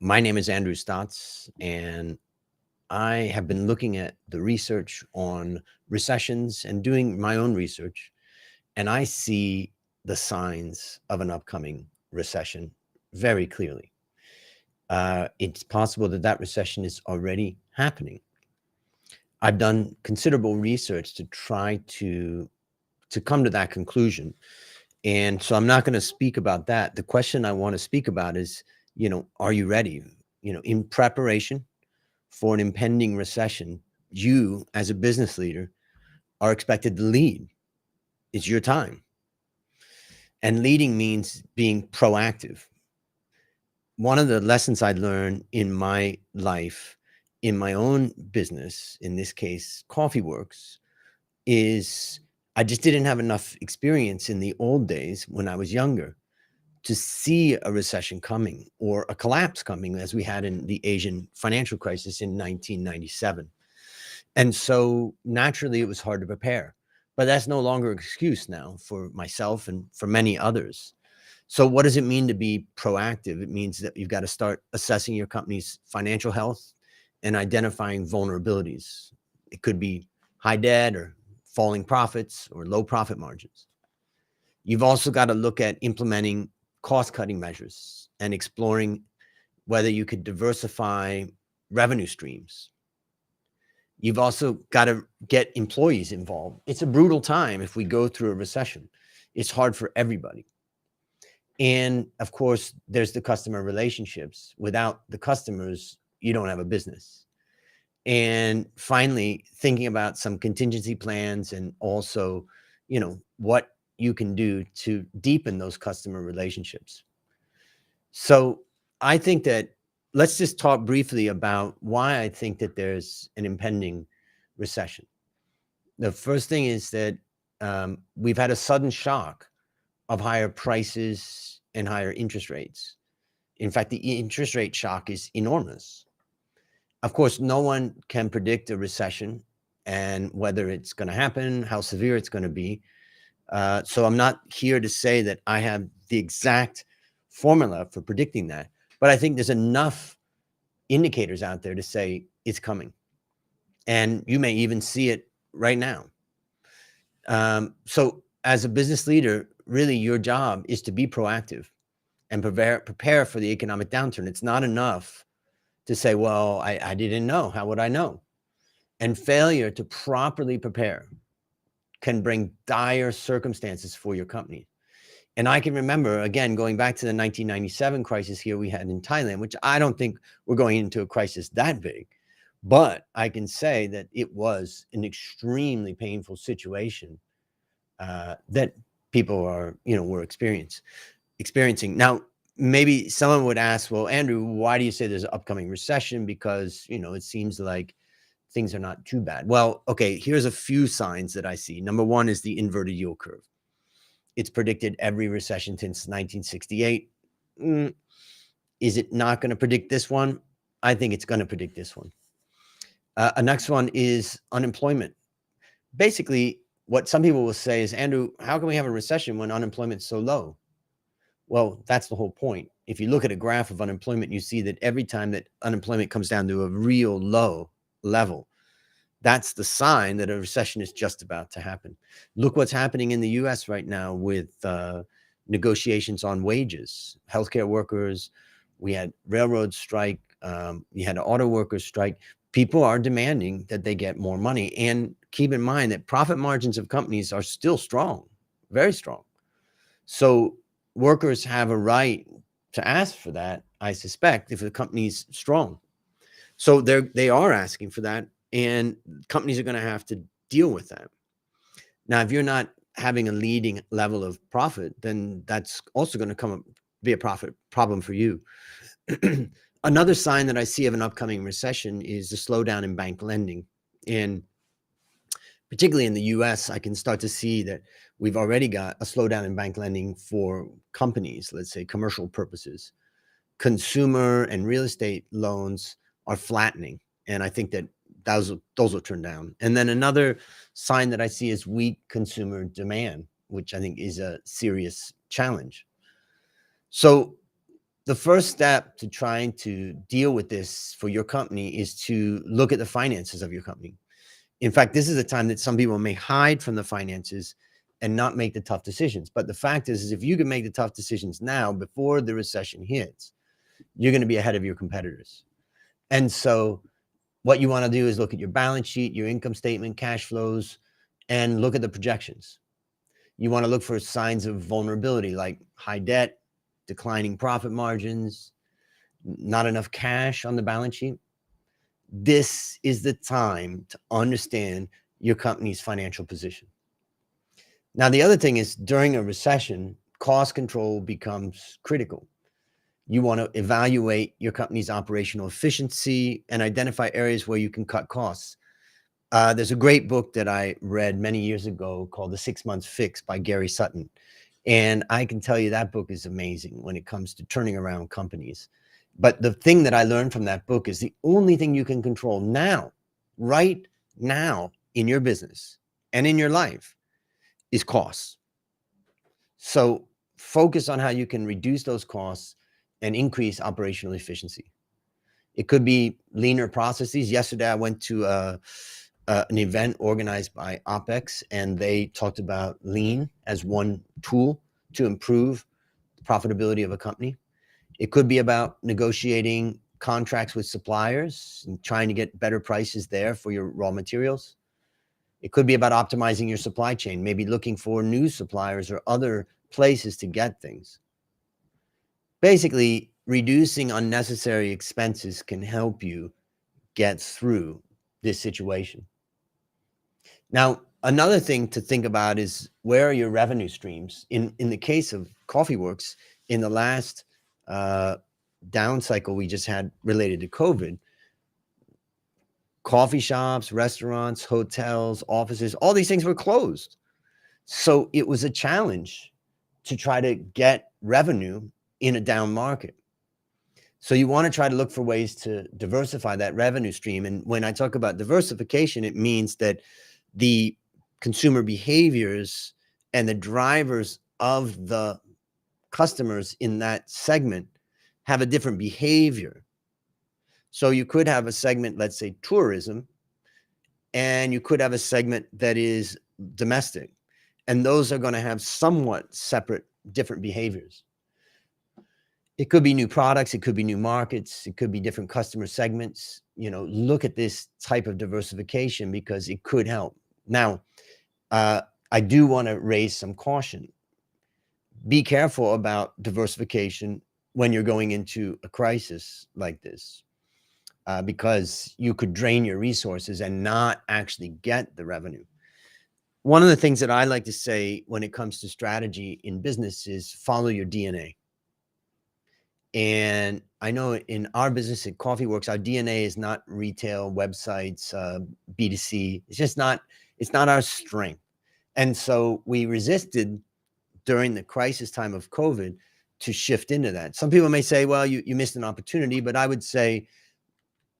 My name is Andrew Stotz, and I have been looking at the research on recessions and doing my own research, and I see the signs of an upcoming recession very clearly. It's possible that that recession is already happening. I've done considerable research to try to come to that conclusion, and so I'm not going to speak about that. The question I want to speak about is, are you ready? In preparation for an impending recession, you as a business leader are expected to lead. It's your time. And leading means being proactive. One of the lessons I learned in my life, in my own business, in this case, Coffee Works, is I just didn't have enough experience in the old days when I was younger to see a recession coming or a collapse coming, as we had in the Asian financial crisis in 1997. And so naturally, it was hard to prepare. But that's no longer an excuse now for myself and for many others. So, what does it mean to be proactive? It means that you've got to start assessing your company's financial health and identifying vulnerabilities. It could be high debt or falling profits or low profit margins. You've also got to look at implementing cost cutting measures and exploring whether you could diversify revenue streams. You've also got to get employees involved. It's a brutal time if we go through a recession. It's hard for everybody. And of course, there's the customer relationships. Without the customers, you don't have a business. And finally, thinking about some contingency plans and also, what you can do to deepen those customer relationships. So I think that let's just talk briefly about why I think that there's an impending recession. The first thing is that we've had a sudden shock of higher prices and higher interest rates. In fact, the interest rate shock is enormous. Of course, no one can predict a recession and whether it's going to happen, how severe it's going to be. So I'm not here to say that I have the exact formula for predicting that, but I think there's enough indicators out there to say it's coming. And you may even see it right now. So as a business leader, really your job is to be proactive and prepare for the economic downturn. It's not enough to say, well, I didn't know. How would I know? And failure to properly prepare can bring dire circumstances for your company. And I can remember, again, going back to the 1997 crisis here we had in Thailand, which I don't think we're going into a crisis that big, but I can say that it was an extremely painful situation that people were experiencing. Now, maybe someone would ask, well, Andrew, why do you say there's an upcoming recession? Because, it seems like things are not too bad. Well, okay, here's a few signs that I see. Number one is the inverted yield curve. It's predicted every recession since 1968. Is it not going to predict this one? I think it's going to predict this one. A next one is unemployment. Basically, what some people will say is, Andrew, how can we have a recession when unemployment's so low? Well, that's the whole point. If you look at a graph of unemployment, you see that every time that unemployment comes down to a real low level, that's the sign that a recession is just about to happen. Look what's happening in the US right now with negotiations on wages, healthcare workers. We had railroad strike. We had auto workers strike. People are demanding that they get more money. And keep in mind that profit margins of companies are still strong, very strong. So workers have a right to ask for that, I suspect, if the company's strong. So they are asking for that, and companies are going to have to deal with that. Now, if you're not having a leading level of profit, then that's also going to be a profit problem for you. Another sign that I see of an upcoming recession is the slowdown in bank lending. And particularly in the US, I can start to see that we've already got a slowdown in bank lending for companies, let's say commercial purposes. Consumer and real estate loans are flattening. And I think that those will turn down. And then another sign that I see is weak consumer demand, which I think is a serious challenge. So the first step to trying to deal with this for your company is to look at the finances of your company. In fact, this is a time that some people may hide from the finances and not make the tough decisions. But the fact is if you can make the tough decisions now before the recession hits, you're going to be ahead of your competitors. And so what you want to do is look at your balance sheet, your income statement, cash flows, and look at the projections. You want to look for signs of vulnerability like high debt, declining profit margins, not enough cash on the balance sheet. This is the time to understand your company's financial position. Now, the other thing is during a recession, cost control becomes critical. You want to evaluate your company's operational efficiency and identify areas where you can cut costs. There's a great book that I read many years ago called The 6 Months Fix by Gary Sutton. And I can tell you that book is amazing when it comes to turning around companies. But the thing that I learned from that book is the only thing you can control now, right now in your business and in your life is costs. So focus on how you can reduce those costs and increase operational efficiency. It could be leaner processes. Yesterday, I went to an event organized by OPEX, and they talked about lean as one tool to improve the profitability of a company. It could be about negotiating contracts with suppliers and trying to get better prices there for your raw materials. It could be about optimizing your supply chain, maybe looking for new suppliers or other places to get things. Basically, reducing unnecessary expenses can help you get through this situation. Now, another thing to think about is where are your revenue streams? In the case of CoffeeWorks, in the last down cycle we just had related to COVID, coffee shops, restaurants, hotels, offices, all these things were closed. So it was a challenge to try to get revenue in a down market. So you want to try to look for ways to diversify that revenue stream. And when I talk about diversification, it means that the consumer behaviors and the drivers of the customers in that segment have a different behavior. So you could have a segment, let's say tourism, and you could have a segment that is domestic. And those are going to have somewhat separate, different behaviors. It could be new products, it could be new markets, it could be different customer segments. Look at this type of diversification because it could help. Now, I do want to raise some caution. Be careful about diversification when you're going into a crisis like this, because you could drain your resources and not actually get the revenue. One of the things that I like to say when it comes to strategy in business is follow your DNA. And I know in our business at CoffeeWorks, our DNA is not retail, websites, B2C. It's not our strength. And so we resisted during the crisis time of COVID to shift into that. Some people may say, well, you missed an opportunity, but I would say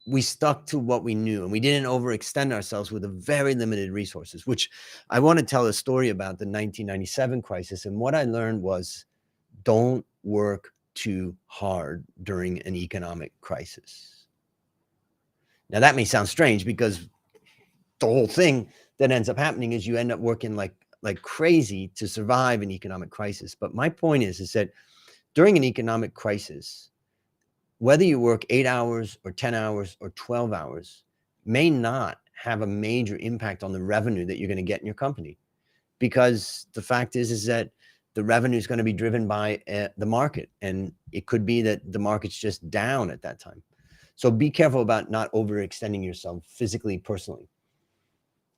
we stuck to what we knew and we didn't overextend ourselves with a very limited resources, which I want to tell a story about the 1997 crisis. And what I learned was don't work too hard during an economic crisis. Now that may sound strange because the whole thing that ends up happening is you end up working like crazy to survive an economic crisis. But my point is that during an economic crisis, whether you work 8 hours or 10 hours or 12 hours may not have a major impact on the revenue that you're going to get in your company. Because the fact is that the revenue is going to be driven by the market. And it could be that the market's just down at that time. So be careful about not overextending yourself physically, personally.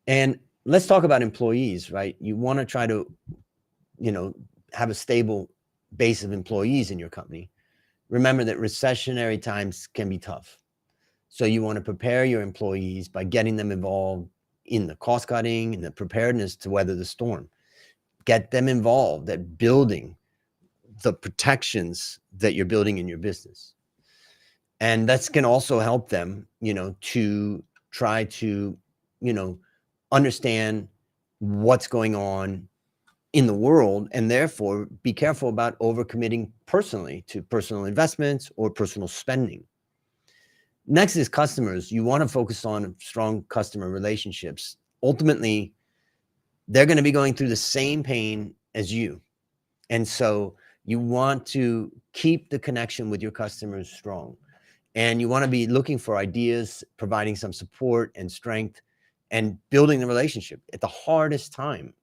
And let's talk about employees, right? You want to try to, have a stable base of employees in your company. Remember that recessionary times can be tough. So you want to prepare your employees by getting them involved in the cost cutting and the preparedness to weather the storm. Get them involved at building the protections that you're building in your business. And that's can also help them, to try to, understand what's going on in the world, and therefore be careful about overcommitting personally to personal investments or personal spending. Next is customers. You want to focus on strong customer relationships. Ultimately, they're going to be going through the same pain as you. And so you want to keep the connection with your customers strong. And you want to be looking for ideas, providing some support and strength, and building the relationship at the hardest time.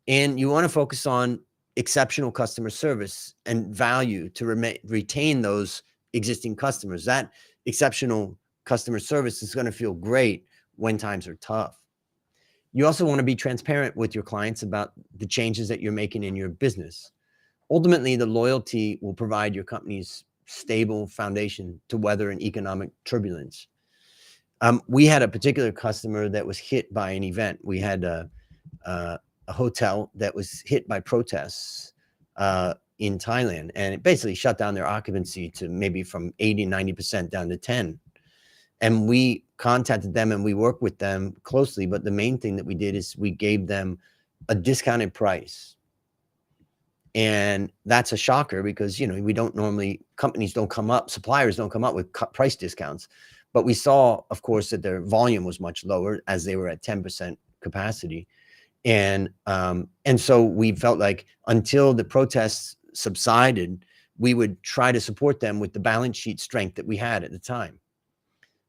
And you want to focus on exceptional customer service and value to retain those existing customers. That exceptional customer service is going to feel great when times are tough. You also want to be transparent with your clients about the changes that you're making in your business. Ultimately, the loyalty will provide your company's stable foundation to weather an economic turbulence. We had a particular customer that was hit by an event. We had a hotel that was hit by protests in Thailand, and it basically shut down their occupancy to maybe from 80, 90% down to 10. And we contacted them and we worked with them closely. But the main thing that we did is we gave them a discounted price. And that's a shocker because, we don't normally, companies don't come up, suppliers don't come up with price discounts. But we saw, of course, that their volume was much lower as they were at 10% capacity. And so we felt like until the protests subsided, we would try to support them with the balance sheet strength that we had at the time.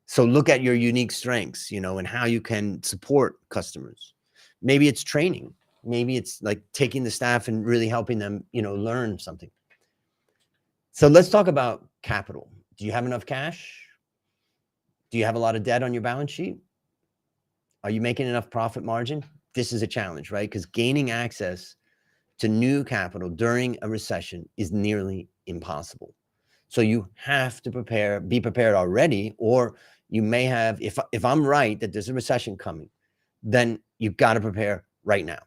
So look at your unique strengths, and how you can support customers. Maybe it's training. Maybe it's like taking the staff and really helping them, learn something. So let's talk about capital. Do you have enough cash? Do you have a lot of debt on your balance sheet? Are you making enough profit margin? This is a challenge, right? Because gaining access to new capital during a recession is nearly impossible. So you have to be prepared already, or you may have, if I'm right that there's a recession coming, then you've got to prepare right now.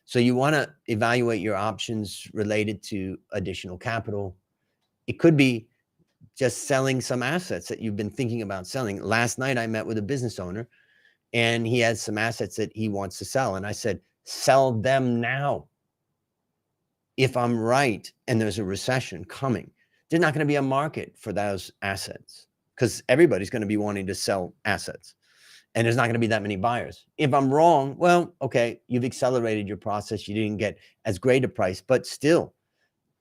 So you want to evaluate your options related to additional capital. It could be just selling some assets that you've been thinking about selling. Last night, I met with a business owner, and he has some assets that he wants to sell. And I said, sell them now. If I'm right and there's a recession coming, there's not going to be a market for those assets because everybody's going to be wanting to sell assets. And there's not going to be that many buyers. If I'm wrong, well, okay, you've accelerated your process. You didn't get as great a price, but still,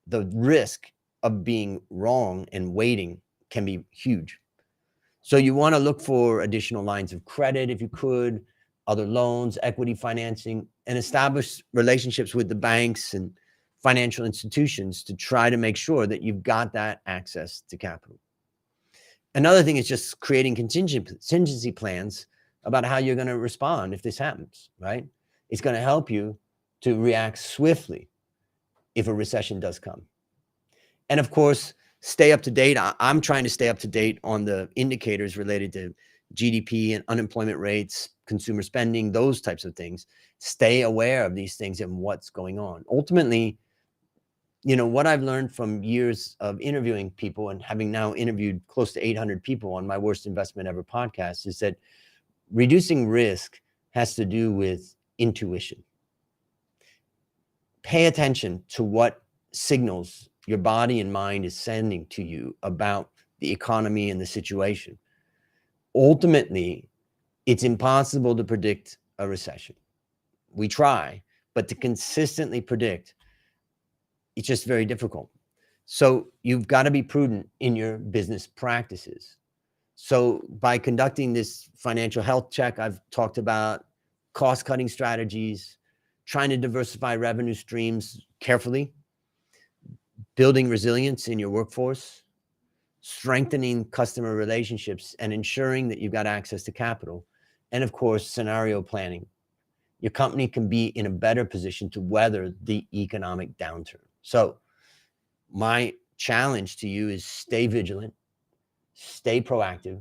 the risk of being wrong and waiting can be huge. So you want to look for additional lines of credit if you could, other loans, equity financing, and establish relationships with the banks and financial institutions to try to make sure that you've got that access to capital. Another thing is just creating contingency plans about how you're going to respond if this happens, right? It's going to help you to react swiftly if a recession does come. And of course, stay up to date. I'm trying to stay up to date on the indicators related to GDP and unemployment rates, consumer spending, those types of things. Stay aware of these things and what's going on. Ultimately, what I've learned from years of interviewing people and having now interviewed close to 800 people on my Worst Investment Ever podcast is that reducing risk has to do with intuition. Pay attention to what signals your body and mind is sending to you about the economy and the situation. Ultimately, it's impossible to predict a recession. We try, but to consistently predict, it's just very difficult. So you've got to be prudent in your business practices. So by conducting this financial health check, I've talked about cost-cutting strategies, trying to diversify revenue streams carefully, building resilience in your workforce, strengthening customer relationships, and ensuring that you've got access to capital, and of course, scenario planning. Your company can be in a better position to weather the economic downturn. So my challenge to you is stay vigilant, stay proactive,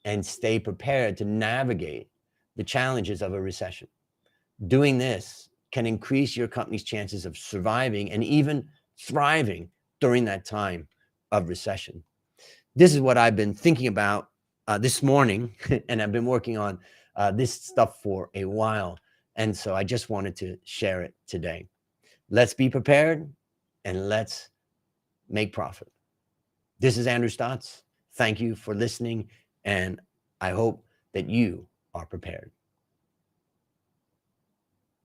and stay prepared to navigate the challenges of a recession. Doing this can increase your company's chances of surviving and even thriving during that time of recession. This is what I've been thinking about this morning, and I've been working on this stuff for a while. And so I just wanted to share it today. Let's be prepared and let's make profit. This is Andrew Stotts. Thank you for listening, and I hope that you are prepared.